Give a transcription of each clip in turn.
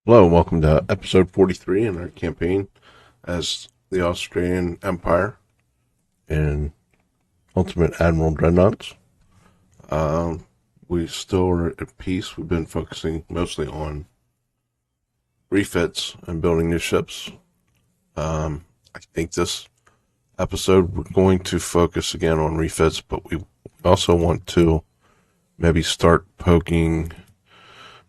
Hello, and welcome to episode 43 in our campaign as the Austrian Empire in Ultimate Admiral Dreadnoughts. We still are at peace. We've been focusing mostly on refits and building new ships. I think this episode we're going to focus again on refits, but we also want to maybe start poking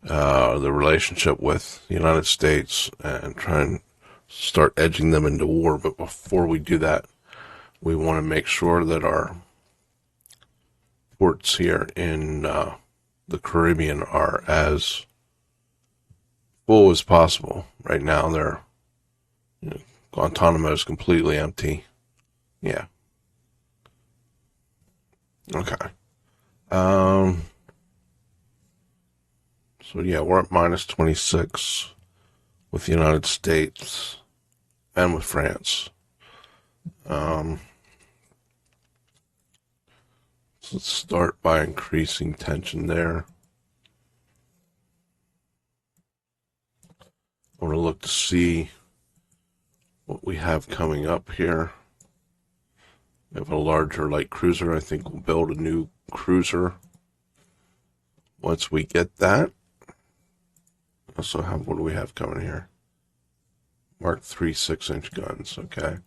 the relationship with the United States and try and start edging them into war. But before we do that, we want to make sure that our ports here in the Caribbean are as full as possible. Right now, Guantanamo is completely empty. Yeah. Okay. So yeah, we're at minus 26 with the United States and with France. So let's start by increasing tension there. I want to look to see what we have coming up here. We have a larger light cruiser. I think we'll build a new cruiser once we get that. Also have, what do we have coming here? Mark III 6-inch guns, okay.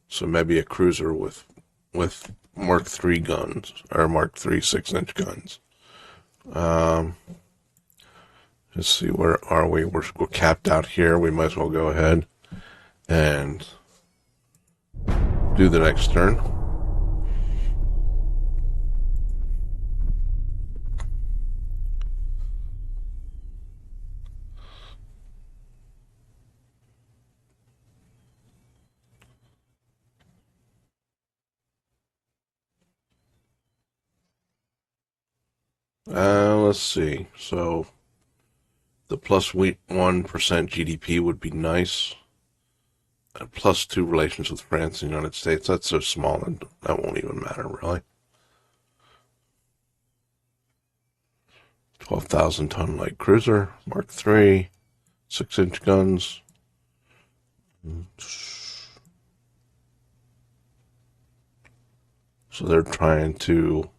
So maybe a cruiser with Mark III guns, or Mark III 6-inch guns. Let's see, where are we? We're capped out here. We might as well go ahead and do the next turn. Let's see. So the plus 1% GDP would be nice. And plus 2 relations with France and the United States. That's so small and that won't even matter, really. 12,000 ton light cruiser, Mark III, 6-inch guns. So they're trying to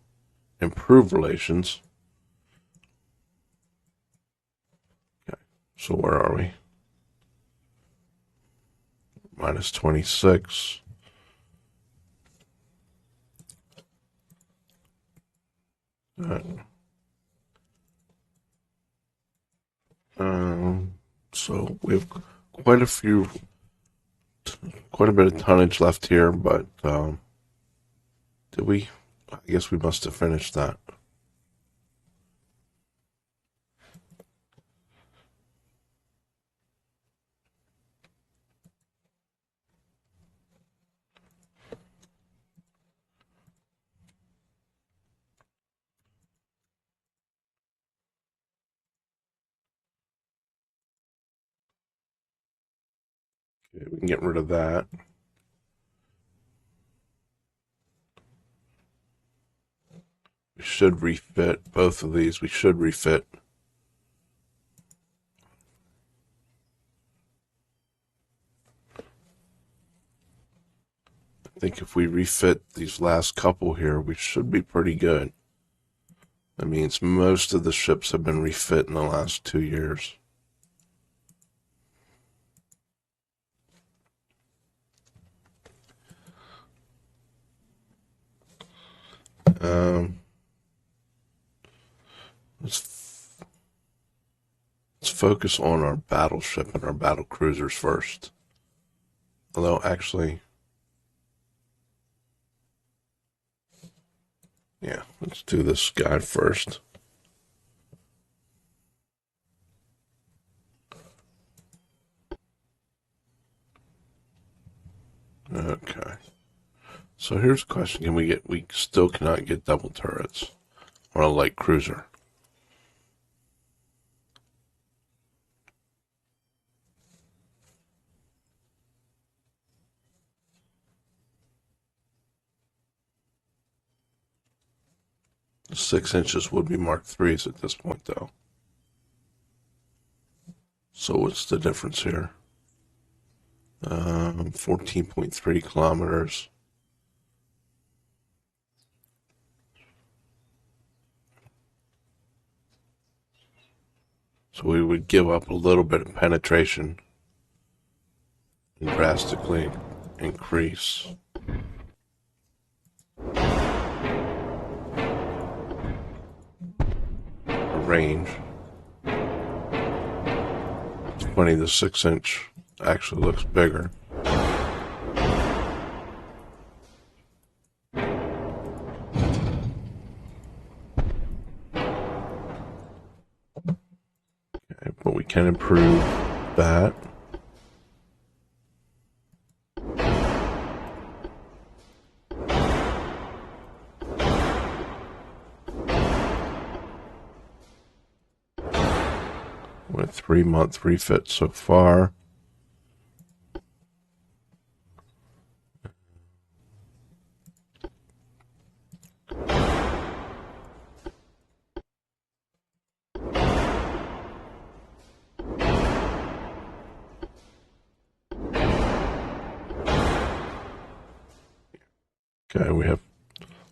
improve relations. Okay, so where are we? Minus 26. So we have quite a bit of tonnage left here, but did we? I guess we must have finished that. Okay, we can get rid of that. We should refit both of these. We should refit. I think if we refit these last couple here, we should be pretty good. That means most of the ships have been refit in the last 2 years. Let's focus on our battleship and our battle cruisers first. Although, actually, yeah, let's do this guy first. Okay. So here's a question. We still cannot get double turrets on a light cruiser. The 6 inches would be Mark III's at this point, though. So what's the difference here? 14.3 kilometers. So we would give up a little bit of penetration and drastically increase our range. It's funny, the 6-inch actually looks bigger. Okay, but we can improve that. With 3-month refit so far. Okay, we have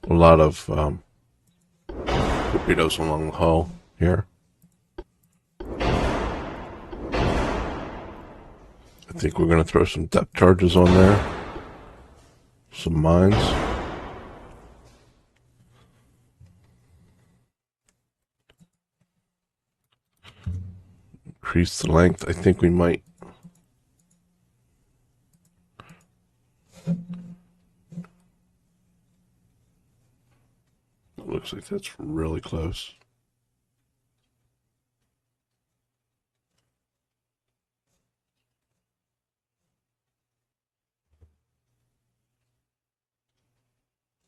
a lot of torpedoes along the hull here. I think we're going to throw some depth charges on there. Some mines. Increase the length. I think we might. It looks like that's really close.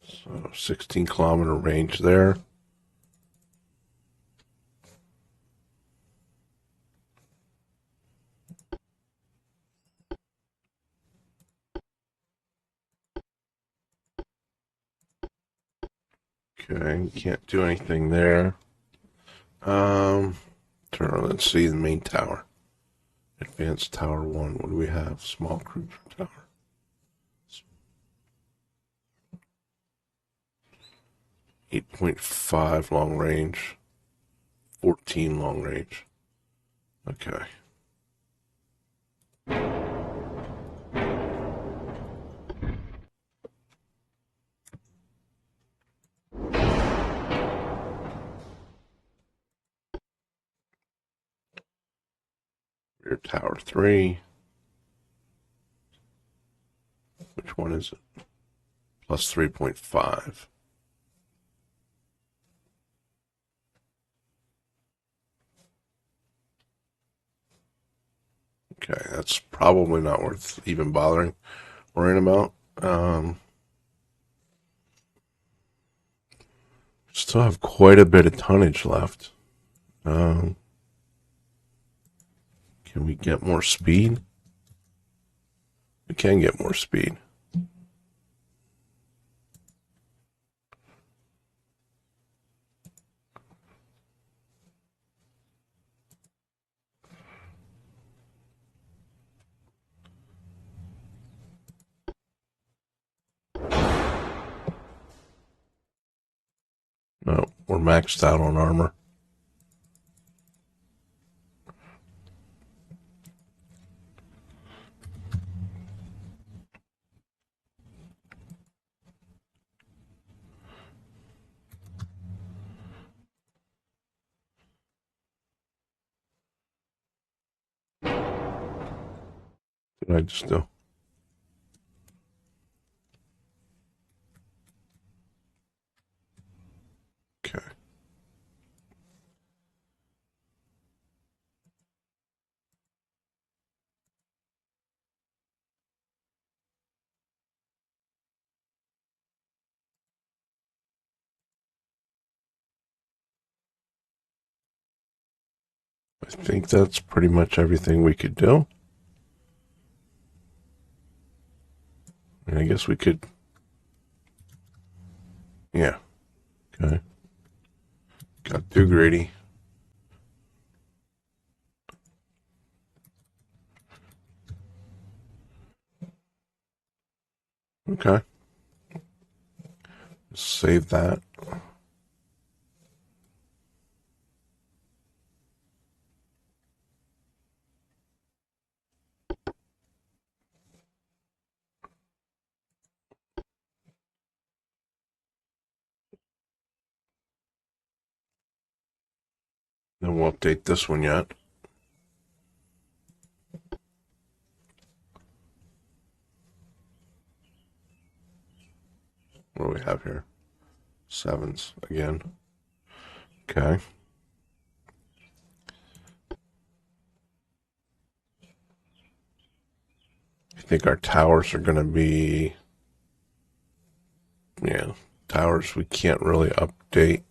So 16-kilometer range there. Okay, can't do anything there. Let's see the main tower. Advanced Tower 1. What do we have? Small cruiser tower. 8.5 long range. 14 long range. Okay. Rear Tower 3. Which one is it? Plus 3.5. Okay, that's probably not worth even bothering worrying about. Still have quite a bit of tonnage left. Can we get more speed? We can get more speed. No, we're maxed out on armor. did I just do? Okay. I think that's pretty much everything we could do. And I guess we could, yeah. Okay. Got too greedy. Okay. Save that. Then we'll update this one yet. What do we have here? Sevens again. Okay. I think our towers are going to be, yeah, towers we can't really update.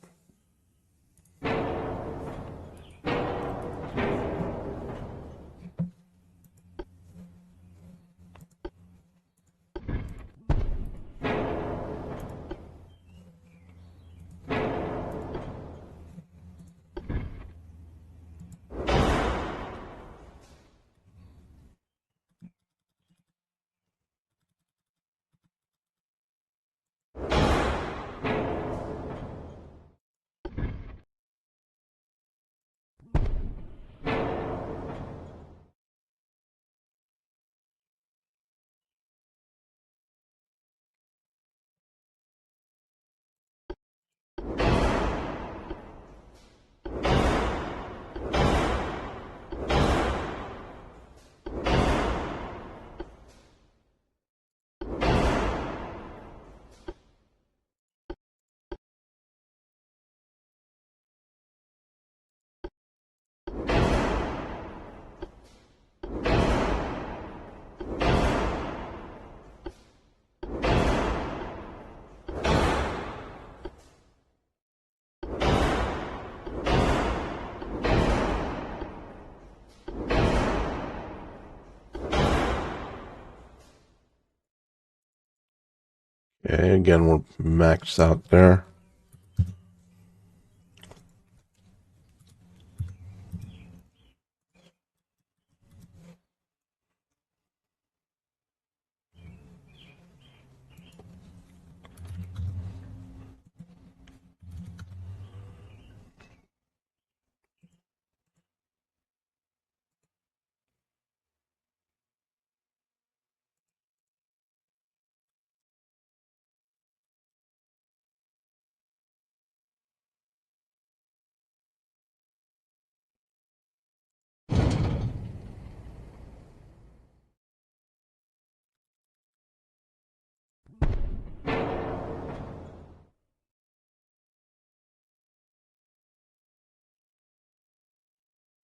Okay, again, we're maxed out there.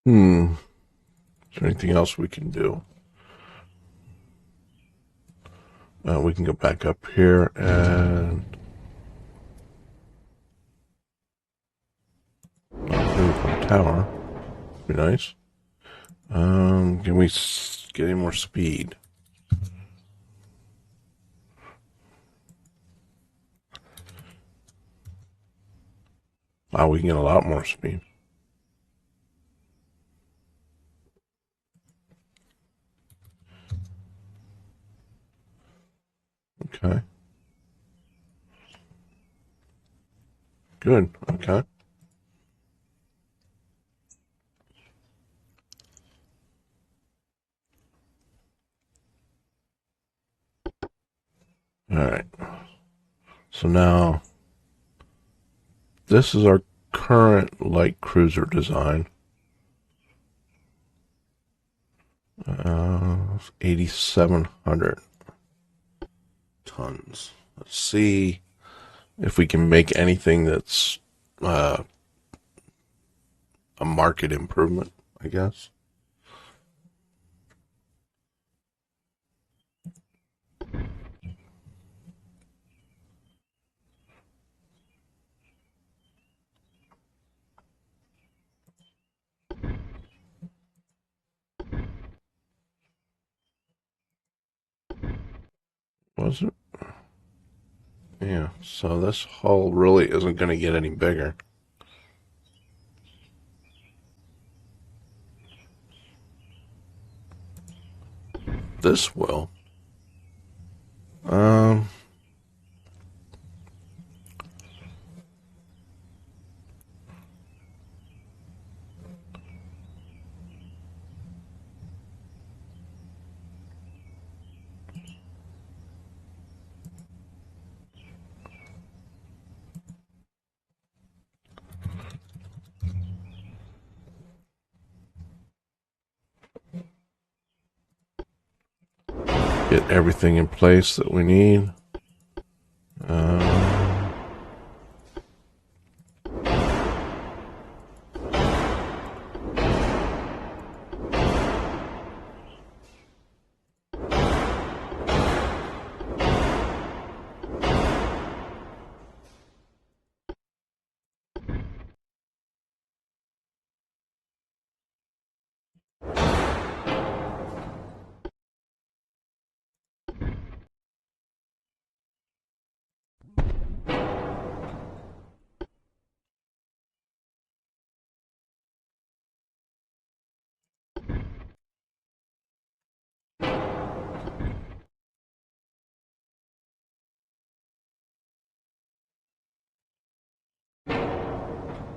Is there anything else we can do? We can go back up here and move our tower. Be nice. Can we get any more speed? Wow, we can get a lot more speed. Okay. Good. Okay. All right. So now, this is our current light cruiser design. 8,700 tons. Let's see if we can make anything that's a market improvement, I guess. Was it? Yeah, so this hull really isn't going to get any bigger. This will. Um, get everything in place that we need.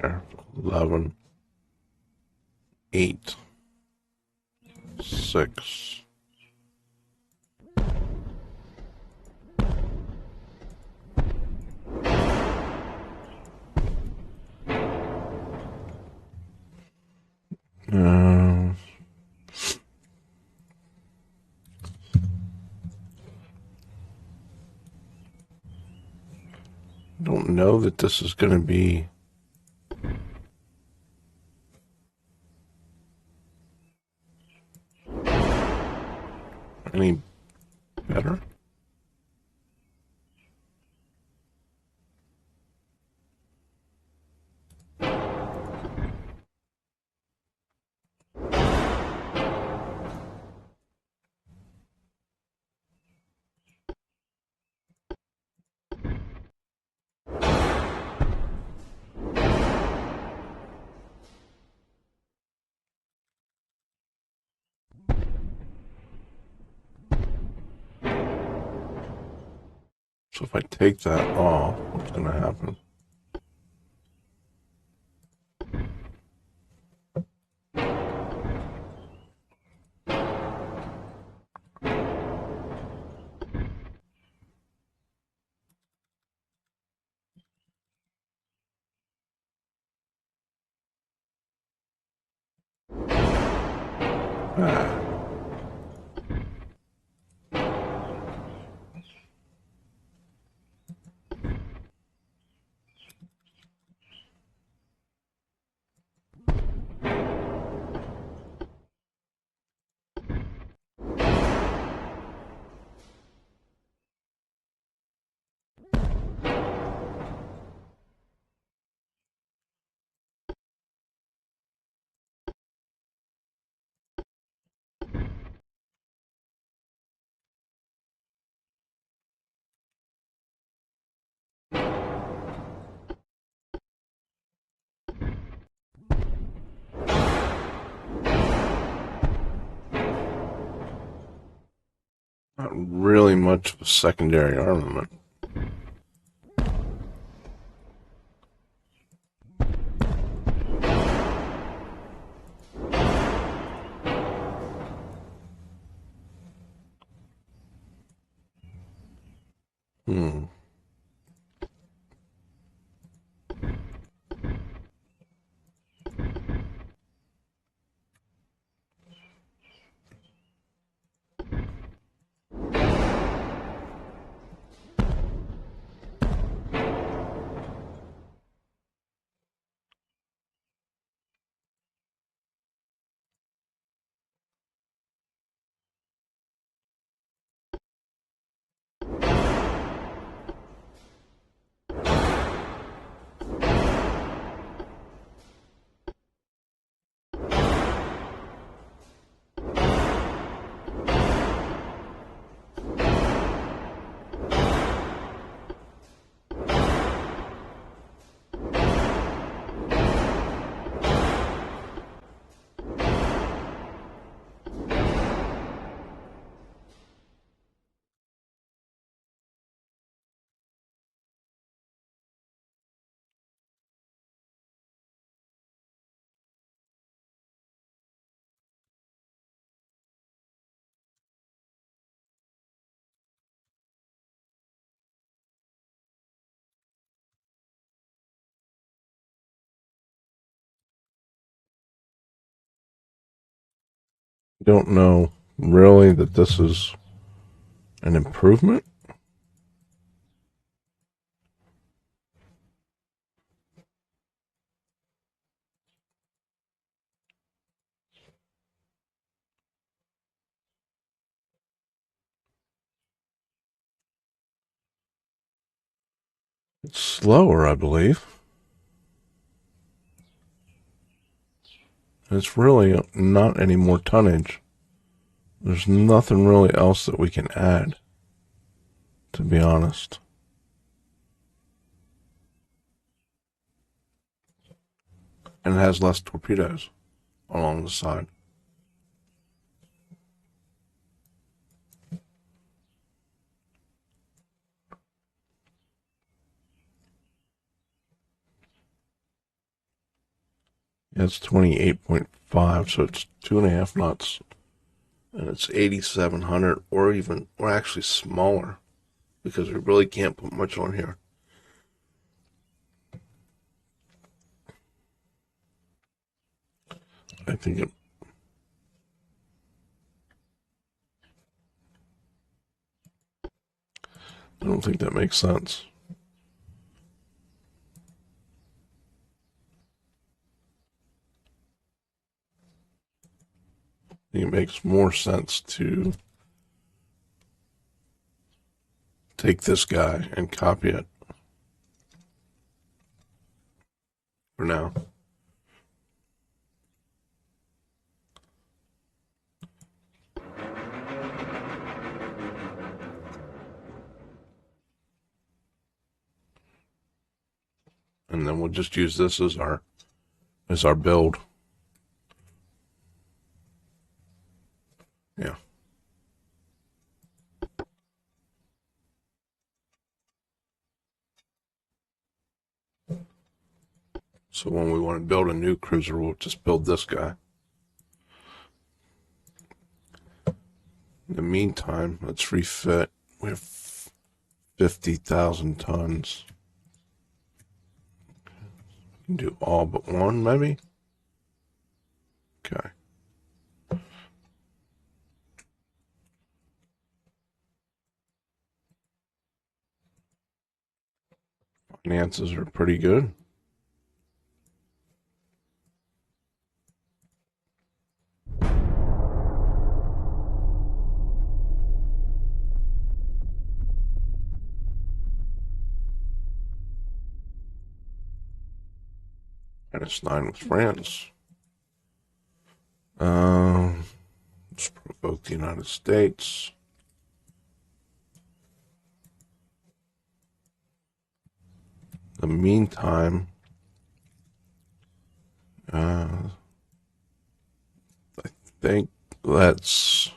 There, 11, 8, 6. Don't know that this is going to be any better. So if I take that off, what's going to happen? Ah. Not really much of a secondary armament. Hmm. Don't know really that this is an improvement. It's slower, I believe. It's really not any more tonnage. There's nothing really else that we can add, to be honest. And it has less torpedoes along the side. It's 28.5, so it's 2.5 knots. And it's 8,700 or actually smaller because we really can't put much on here. I think it. I don't think that makes sense. It makes more sense to take this guy and copy it for now. And then we'll just use this as our build. Yeah. So when we want to build a new cruiser, we'll just build this guy. In the meantime, let's refit. We have 50,000 tons. We can do all but one, maybe? Okay. Finances are pretty good. And it's 9 with France. Let's provoke the United States. In the meantime, I think let's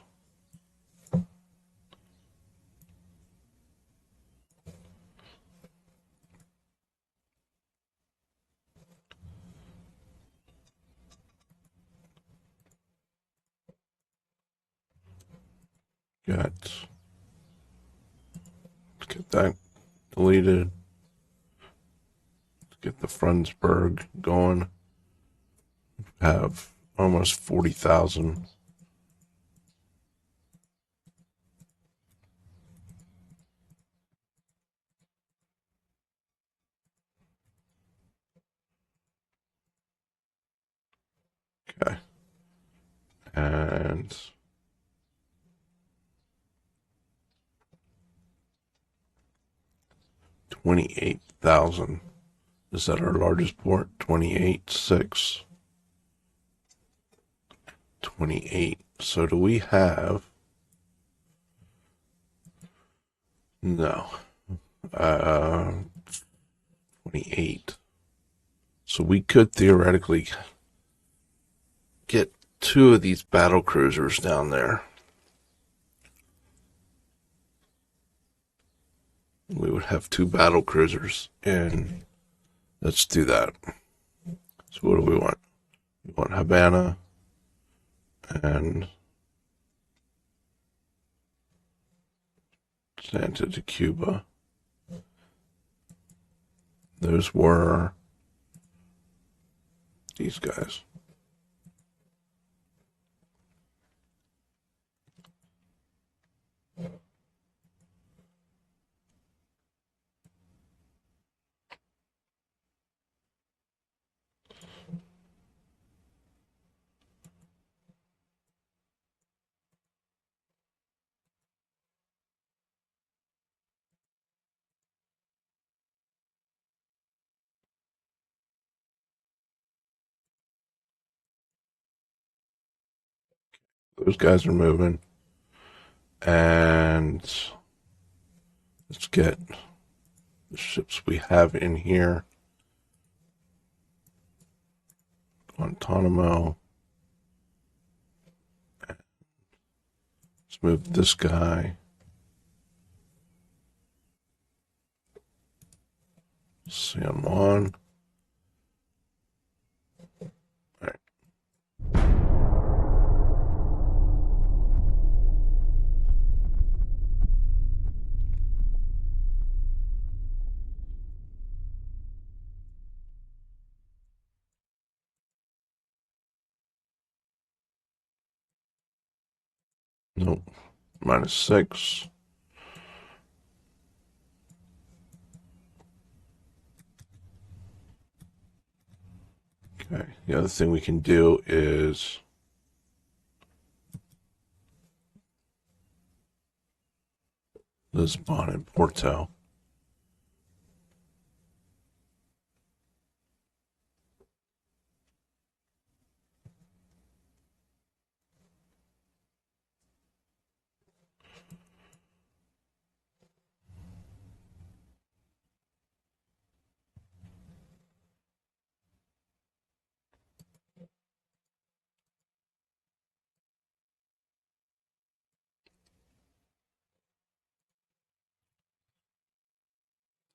get that deleted. Let's get the Frensburg going. Have almost 40,000. Okay. And 28,000. Is that our largest port? 28.6. 28. So do we have? No. 28. So we could theoretically get 2 of these battle cruisers down there. We would have 2 battle cruisers, and let's do that. So what do we want? We want Havana and Santa de Cuba. Those were these guys. Those guys are moving. And let's get the ships we have in here. Guantanamo. Let's move this guy. San Juan. All right. Nope. -6. Okay. The other thing we can do is Lisbon and Porto.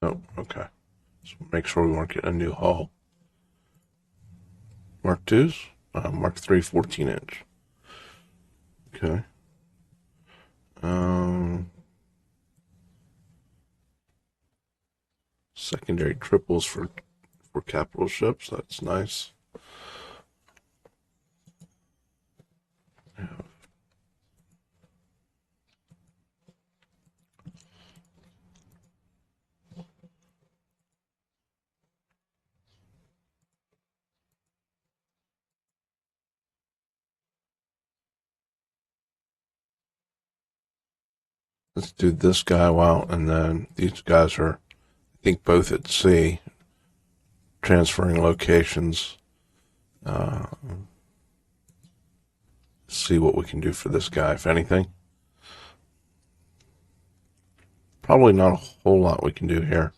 Oh, okay. So make sure we weren't getting a new hull. Mark 2s? Mark 3 14-inch. Okay. Secondary triples for capital ships. That's nice. Let's do this guy out, and then these guys are, I think, both at sea, transferring locations. See what we can do for this guy, if anything. Probably not a whole lot we can do here.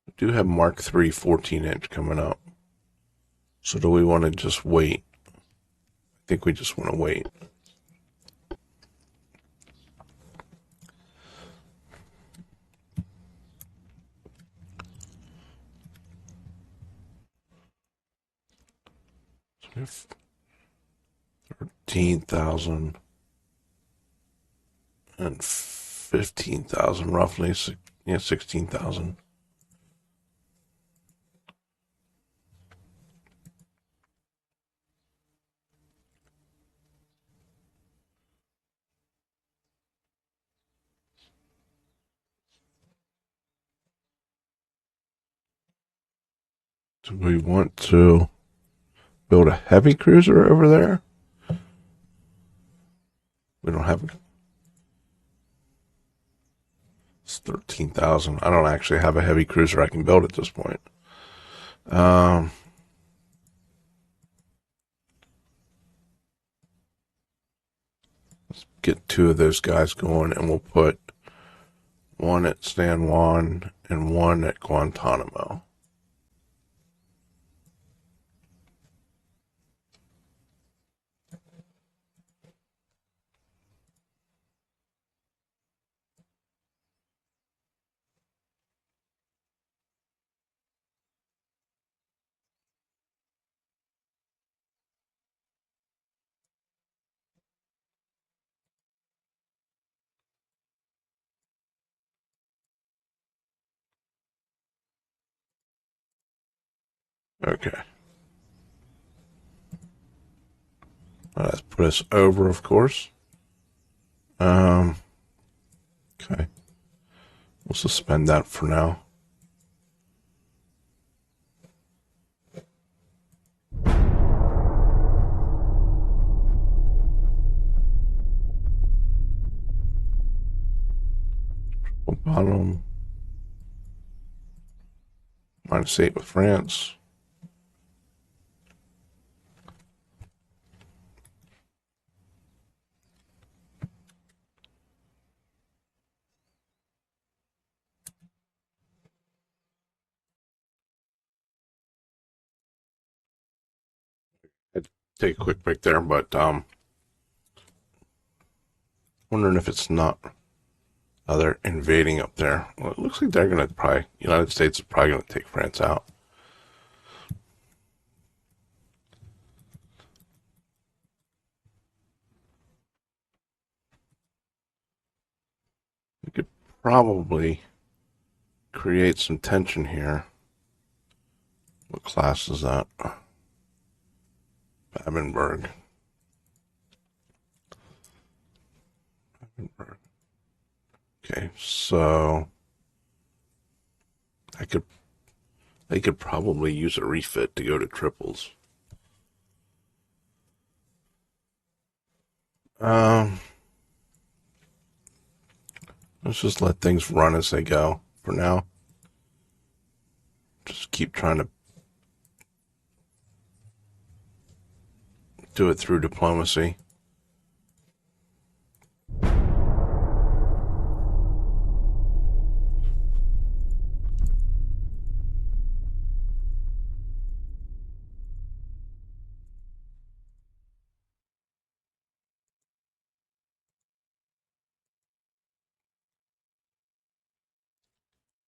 We do have Mark 3 14-inch coming up. So do we want to just wait? I think we just want to wait. So we have 13,000 and 15,000 roughly. So, yeah, 16,000. Do we want to build a heavy cruiser over there? We don't have. It's 13,000. I don't actually have a heavy cruiser I can build at this point. Let's get 2 of those guys going, and we'll put 1 at San Juan and 1 at Guantanamo. Okay. Let's put us over, of course. Okay. We'll suspend that for now. Bottom -8 with France. I'd take a quick break there, but wondering if it's not they're invading up there. Well, it looks like they're going to United States is probably going to take France out. We could probably create some tension here. What class is that? Babenberg. Okay, so they could probably use a refit to go to triples. Let's just let things run as they go for now. Just keep trying to do it through diplomacy.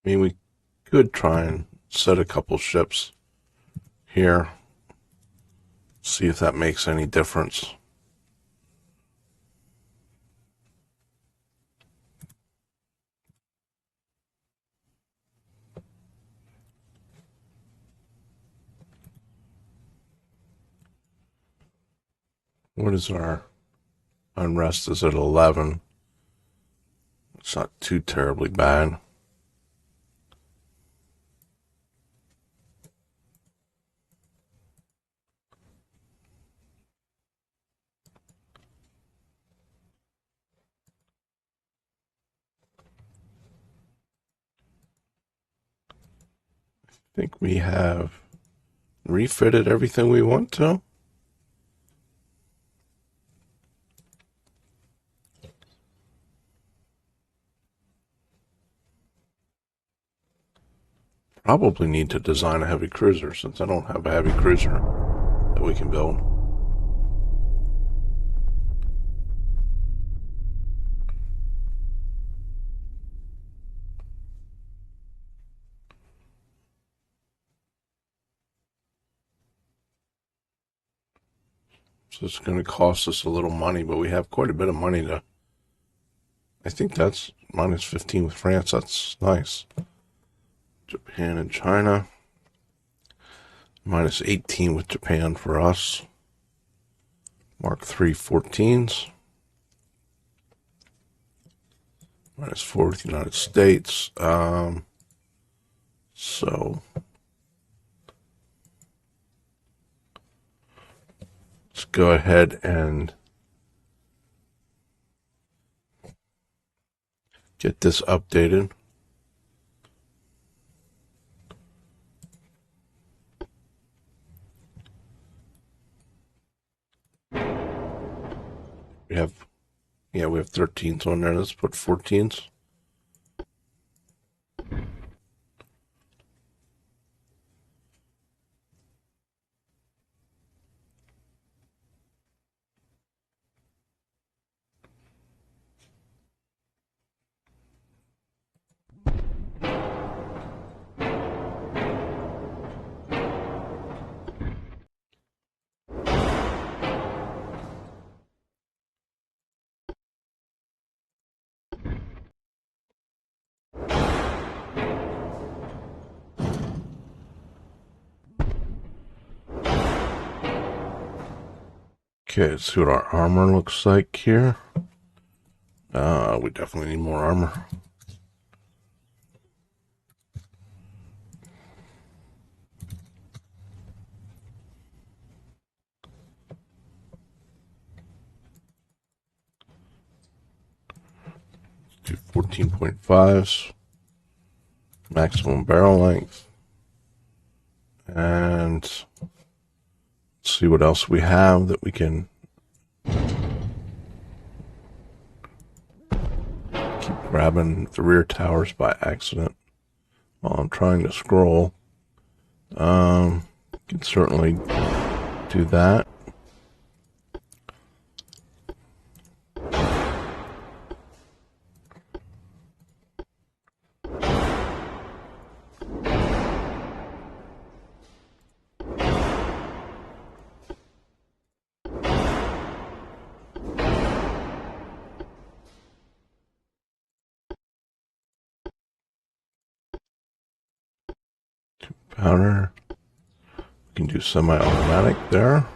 I mean, we could try and set a couple ships here, see if that makes any difference. What is our unrest? Is at 11. It's not too terribly bad. I think we have refitted everything we want to. Probably need to design a heavy cruiser since I don't have a heavy cruiser that we can build. So it's going to cost us a little money, but we have quite a bit of money to. I think that's -15 with France. That's nice. Japan and China. -18 with Japan for us. Mark III 14s. -4 with the United States. So let's go ahead and get this updated. We have 13s on there. Let's put 14s. Okay, let's see what our armor looks like here. We definitely need more armor. Let's do 14.5s. Maximum barrel length. And see what else we have that we can keep grabbing the rear towers by accident while I'm trying to scroll. Can certainly do that. Powder. We can do semi-automatic there.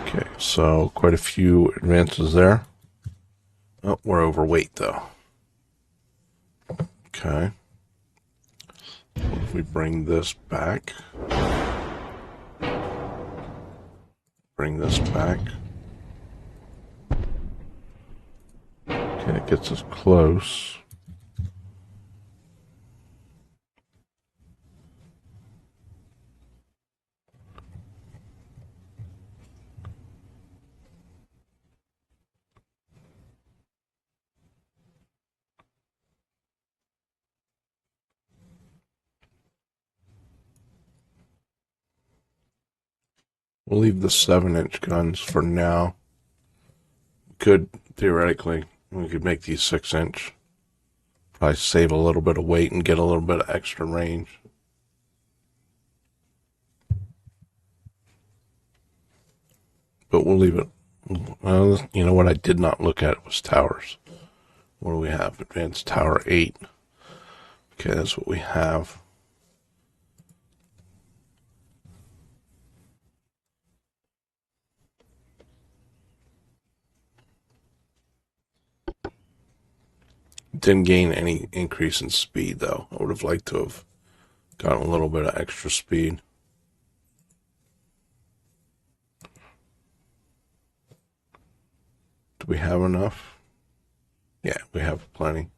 Okay, so quite a few advances there. Oh, we're overweight though. Okay. What if we bring this back? Bring this back. Okay, it gets us close. We'll leave the 7-inch guns for now. Could, theoretically, we could make these 6-inch. Probably save a little bit of weight and get a little bit of extra range. But we'll leave it. Well, you know what I did not look at was towers. What do we have? Advanced Tower 8. Okay, that's what we have. Didn't gain any increase in speed, though. I would have liked to have gotten a little bit of extra speed. Do we have enough? Yeah, we have plenty.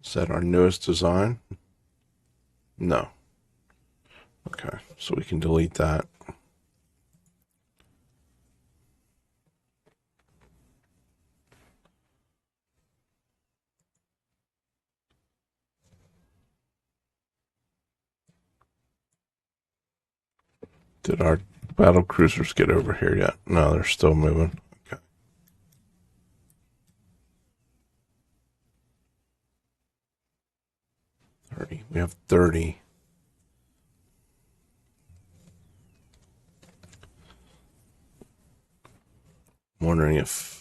Is that our newest design? No. Okay, so we can delete that. Did our battle cruisers get over here yet? No, they're still moving. Okay. We have 30. I'm wondering if...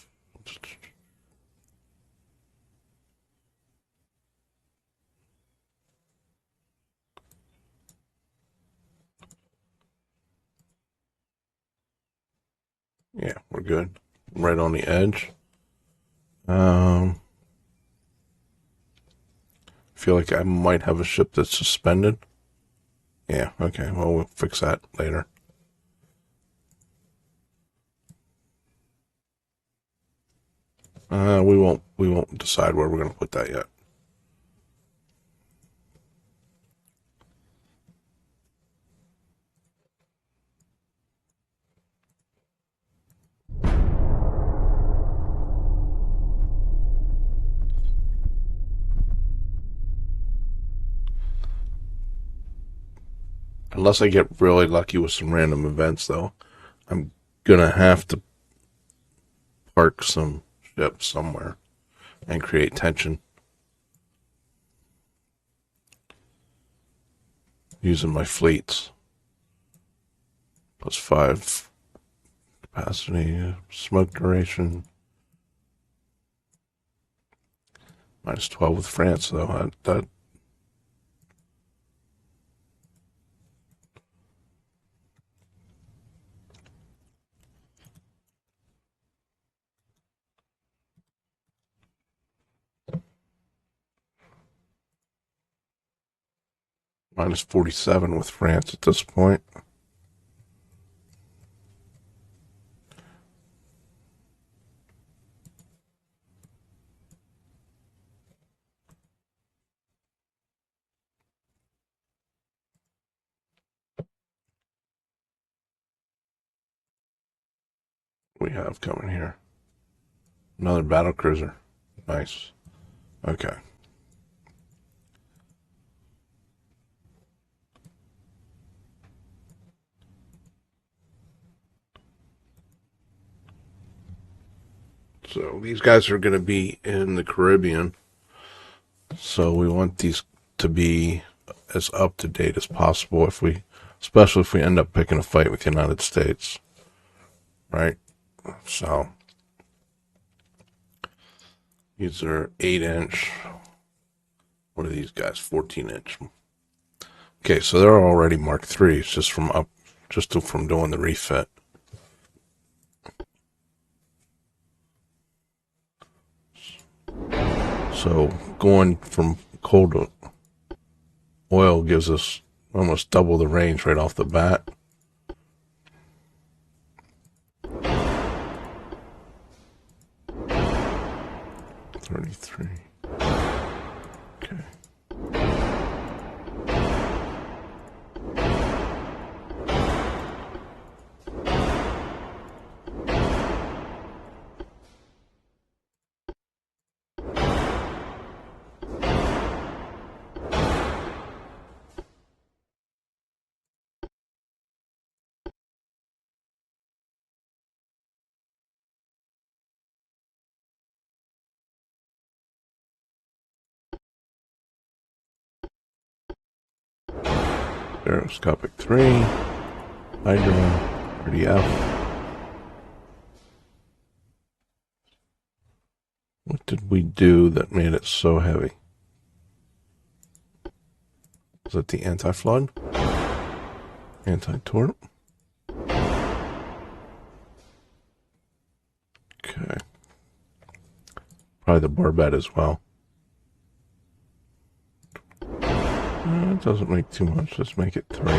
Yeah, we're good. Right on the edge. I feel like I might have a ship that's suspended. Yeah, okay. Well, we'll fix that later. We won't decide where we're going to put that yet. Unless I get really lucky with some random events, though, I'm gonna have to park some ships somewhere and create tension. Using my fleets. +5 capacity, smoke duration. -12 with France, though. That -47 with France at this point. we have coming here? Another battle cruiser. Nice. Okay. So these guys are going to be in the Caribbean. So we want these to be as up to date as possible especially if we end up picking a fight with the United States. Right? So these are 8-inch. What are these guys? 14-inch. Okay, so they're already Mark IIIs just from doing the refit. So going from coal to oil gives us almost double the range right off the bat. $33. Okay. Aeroscopic 3, Hydra, RDF. What did we do that made it so heavy? Was it the anti-flood? Anti-torp? Okay. Probably the barbette as well. It doesn't make too much. Let's make it 3.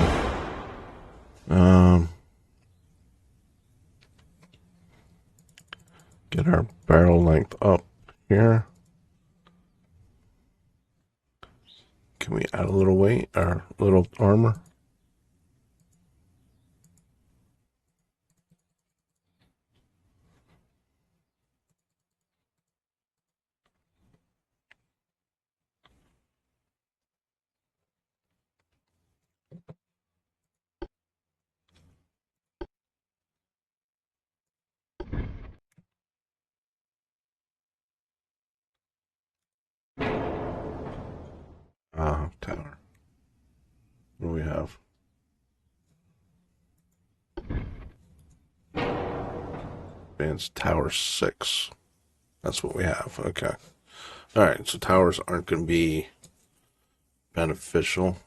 Get our barrel length up here. Can we add a little weight or a little armor? Tower. What do we have? Advanced Tower 6. That's what we have. Okay. All right. So towers aren't going to be beneficial.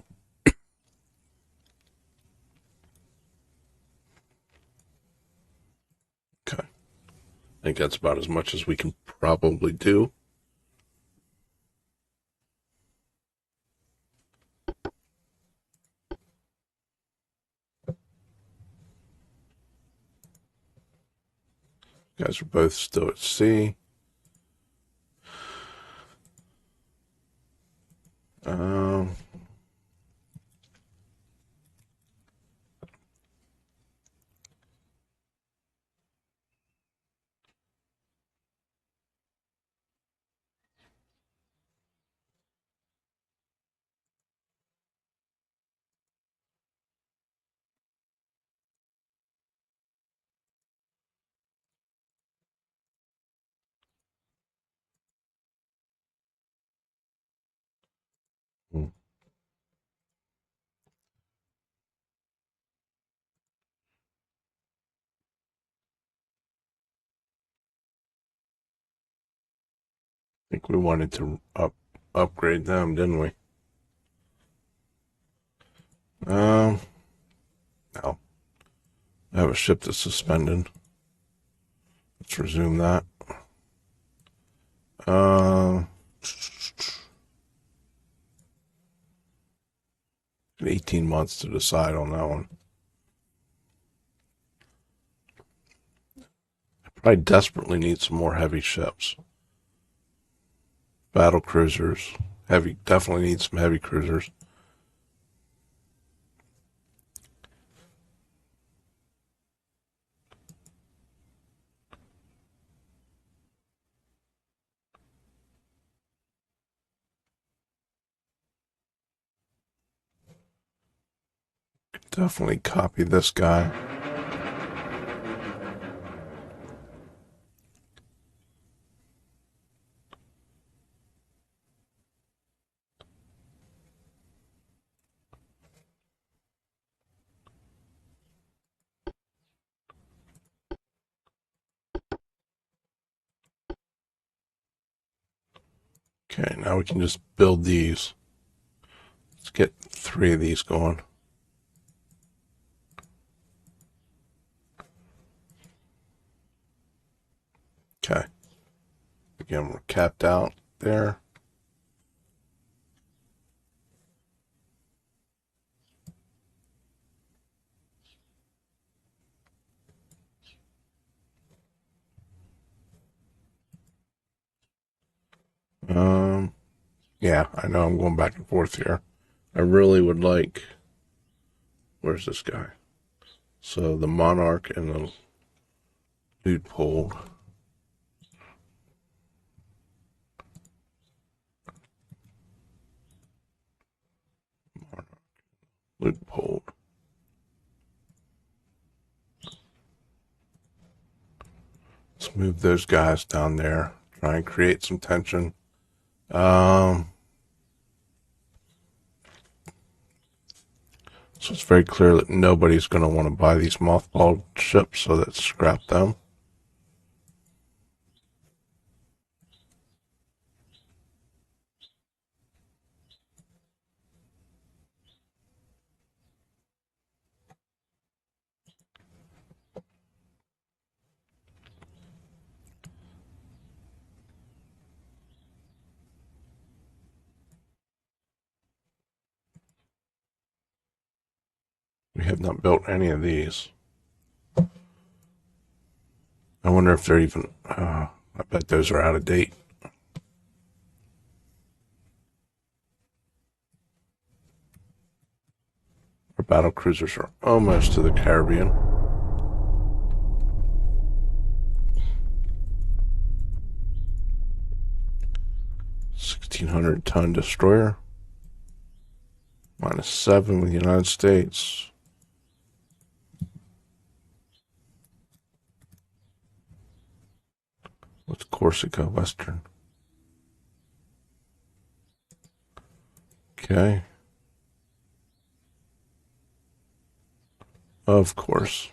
Okay. I think that's about as much as we can probably do. You guys are both still at sea. Um, I think we wanted to upgrade them, didn't we? No. I have a ship that's suspended. Let's resume that. 18 months to decide on that one. I probably desperately need some more heavy ships. Battle cruisers. Definitely need some heavy cruisers. Definitely copy this guy. Okay, now we can just build these. Let's get 3 of these going. Okay. Again, we're capped out there. Yeah, I know I'm going back and forth here. I really would like, where's this guy? So the Monarch and the Loot Pole. Loot Pole. Let's move those guys down there. Try and create some tension. So it's very clear that nobody's going to want to buy these mothballed ships, so let's scrap them. We have not built any of these. I wonder if they're even, I bet those are out of date. Our battle cruisers are almost to the Caribbean. 1,600-ton destroyer. -7 with the United States. What's Corsica Western? Okay. Of course.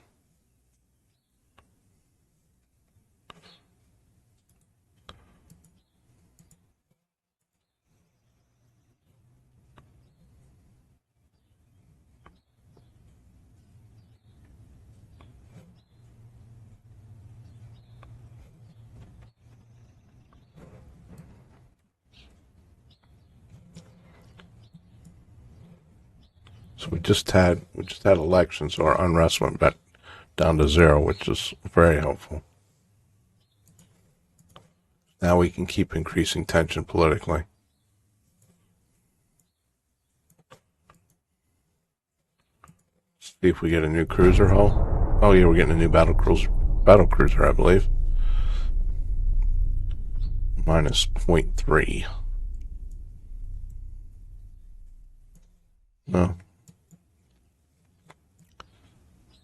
So we just had elections, so our unrest went back down to 0, which is very helpful. Now we can keep increasing tension politically. See if we get a new cruiser hull. Oh yeah, we're getting a new battle cruiser, I believe. -0.3. No.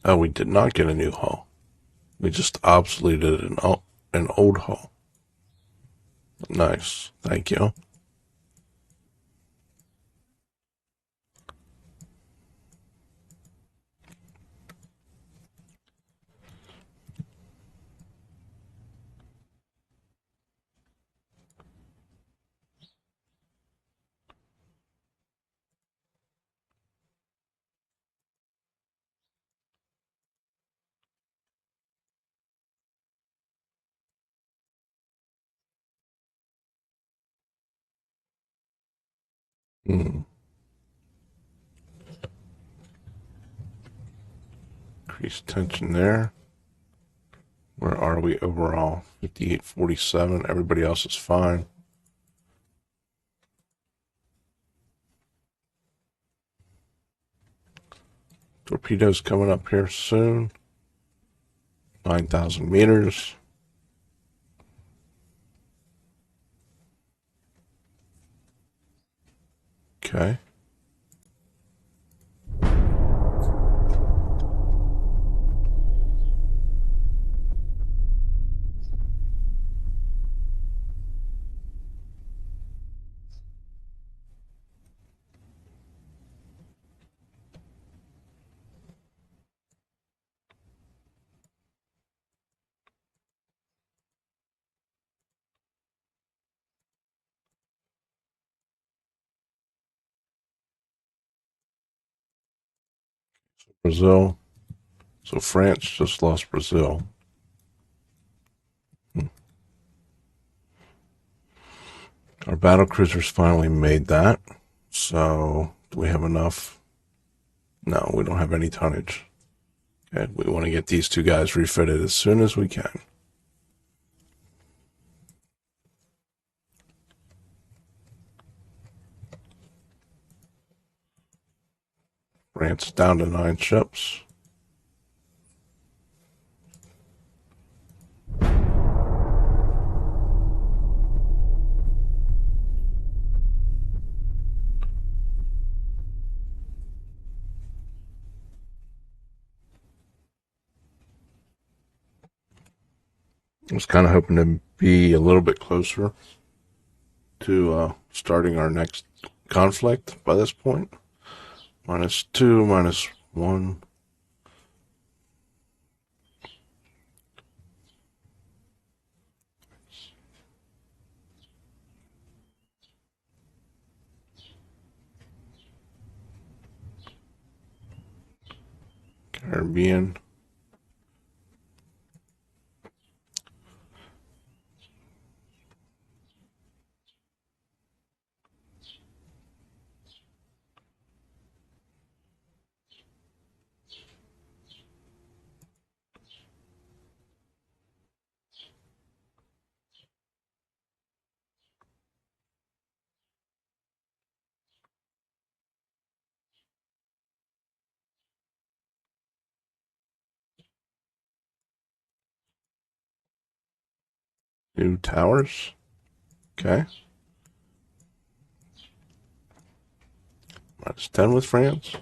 Oh, we did not get a new hull. We just obsoleted an old hull. Nice. Thank you. Increased tension there. Where are we overall? 58.47. Everybody else is fine. Torpedoes coming up here soon. 9,000 meters. Okay. Brazil. So France just lost Brazil. Our battle cruisers finally made that. So do we have enough? No, we don't have any tonnage. Okay, we want to get these two guys refitted as soon as we can. France down to 9 ships. I was kind of hoping to be a little bit closer to starting our next conflict by this point. -2, -1. Caribbean. New towers. Okay. -10 with France.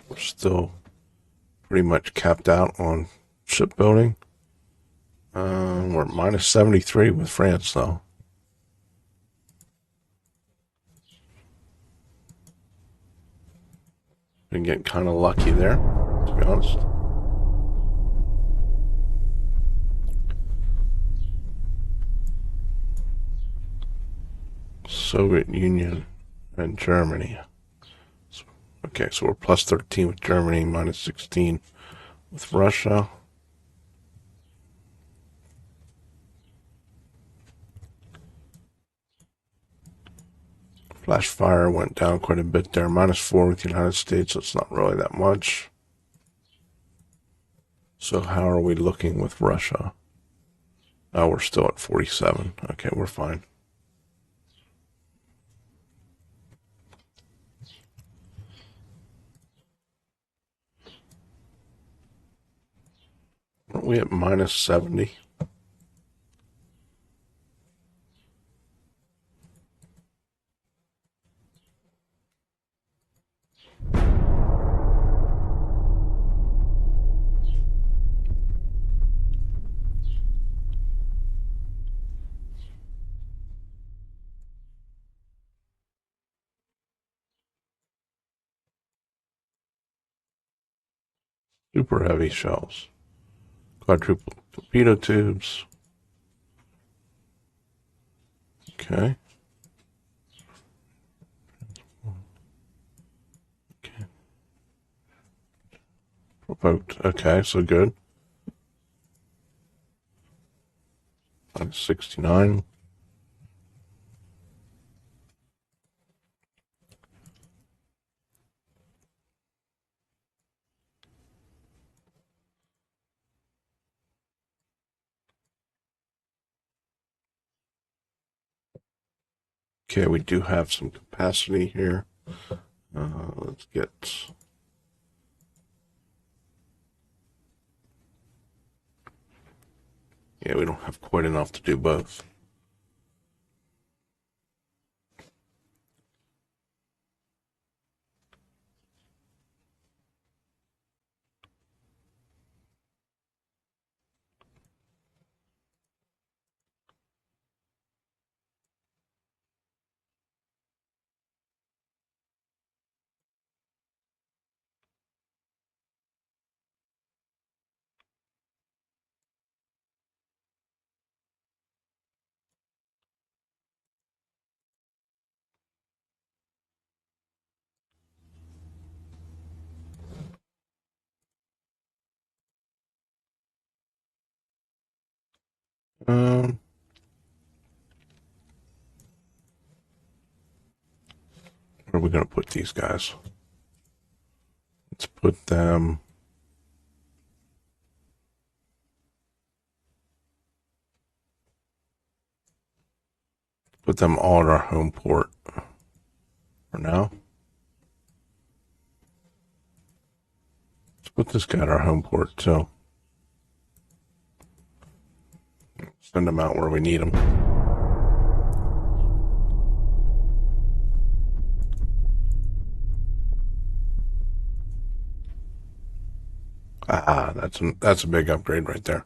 We're still pretty much capped out on shipbuilding. We're -73 with France, though. Been getting kind of lucky there, to be honest. Soviet Union and Germany. Okay, so we're +13 with Germany, -16 with Russia. Flash fire went down quite a bit there. -4 with the United States. That's not really that much. So how are we looking with Russia? Oh, we're still at 47. Okay, we're fine. Aren't we at -70? Super heavy shells. Quadruple torpedo tubes. Okay. Okay. Provoked. Okay, so good. -69. Okay, we do have some capacity here. Let's get... Yeah, we don't have quite enough to do both. Where are we going to put these guys? Let's put them... Put them all at our home port for now. Let's put this guy at our home port too. Send them out where we need them. Ah, that's a big upgrade right there.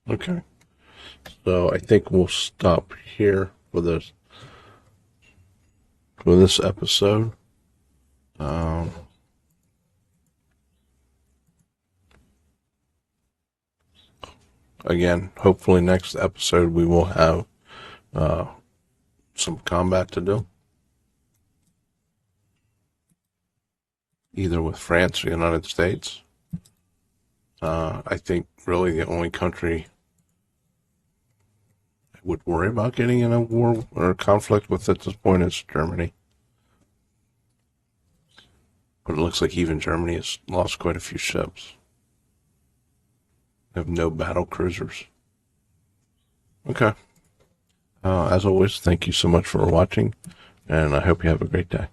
Okay, so I think we'll stop here for this episode. Again, hopefully next episode we will have some combat to do, either with France or the United States. I think really the only country I would worry about getting in a war or a conflict with at this point is Germany. But it looks like even Germany has lost quite a few ships. They have no battle cruisers. Okay. As always, thank you so much for watching, and I hope you have a great day.